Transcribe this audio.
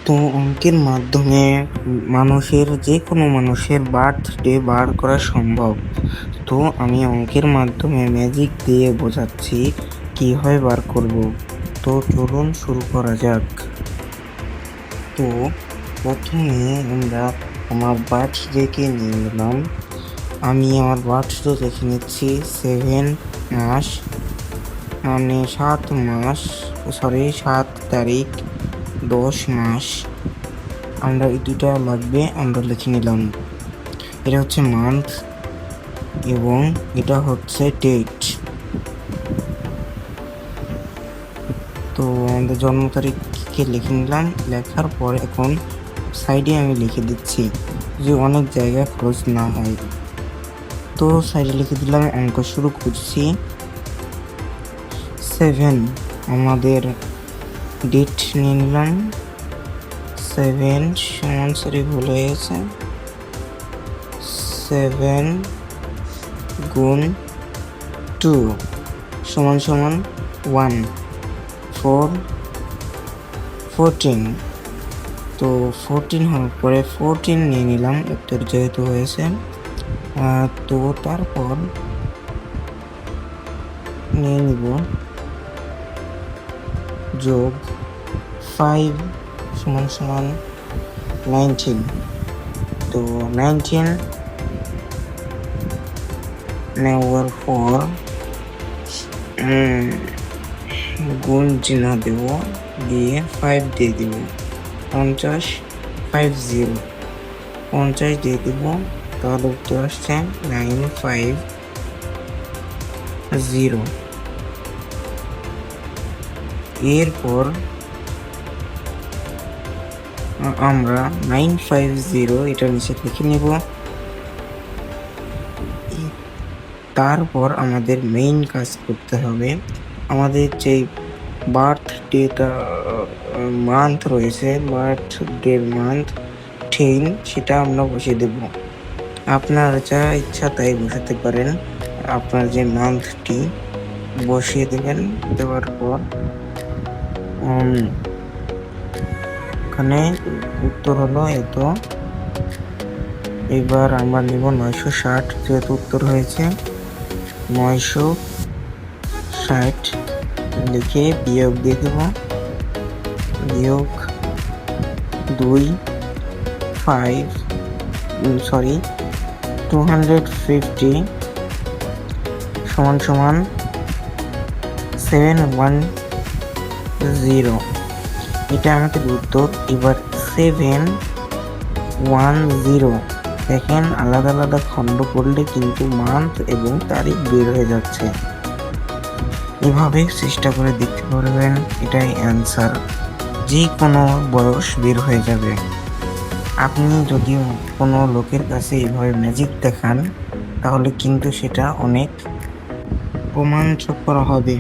তো অঙ্কের মাধ্যমে যে কোনো মানুষের বার্থডে বার করা সম্ভব। তো আমি অঙ্কের মাধ্যমে ম্যাজিক দিয়ে বোঝাচ্ছি কীভাবে বার করব। তো চলুন শুরু করা যাক। তো প্রথমে আমরা আমার বার্থডেকে নিয়ে নিলাম। আমি আমার বার্থডে লিখে নিচ্ছি 7 মাস, মানে 7 তারিখ 10 মাস। আমরা এই দুটা লাগবে, আমরা লিখে নিলাম। এটা হচ্ছে মান্থ এবং এটা হচ্ছে ডেট। তো আমাদের জন্ম তারিখকে লিখে নিলাম। লেখার পর এখন সাইডে আমি লিখে দিচ্ছি যে অনেক জায়গায় খরচ না হয়। তো সাইডে লিখে দিলাম, অঙ্ক শুরু করছি। 7 আমাদের ডেট নিয়ে নিলাম। 7 সমান, ভুল হয়ে গেছে। 7 গুণ 2 সমান 1। 14। তো 14 হওয়ার পরে 14 নিয়ে নিলাম, উত্তর যেহেতু হয়েছে। তো তারপর নিয়ে নিব যোগ 5 সমান 19। তো 19 নেওয়ার পর গুণ চিহ্ন দেব, দিয়ে 5 দিয়ে দিব। 50 দিয়ে দিব, তাহলে উত্তর আসছে 950। এরপর আমরা 950 এটা নিচে লিখে নেব। তারপর আমাদের মেইন কাজ করতে হবে। আমাদের যে বার্থডেটা মান্থ রয়েছে, বার্থডের মান্থ 10, সেটা আমরা বসিয়ে দেব। আপনার যা ইচ্ছা তাই বসাতে পারেন। আপনার যে মান্থটি বসিয়ে দেবেন। দেওয়ার পর এখানে উত্তর হলো এত। এবার আমরা নিব 960, যেহেতু উত্তর হয়েছে 960 লিখে বিয়োগ দিয়ে দেব। বিয়োগ 250 সমান 710। এটা আমাদের উত্তর। এবার 710 দেখেন, আলাদা আলাদা খণ্ড করলে কিন্তু মান্থ এবং তারিখ বের হয়ে যাচ্ছে। এভাবে চেষ্টা করে দেখতে পারবেন, এটাই অ্যান্সার। যে কোনো বয়স বের হয়ে যাবে। আপনি যদি কোনো লোকের কাছে এভাবে ম্যাজিক দেখান, তাহলে কিন্তু সেটা অনেক রোমাঞ্চকর হবে।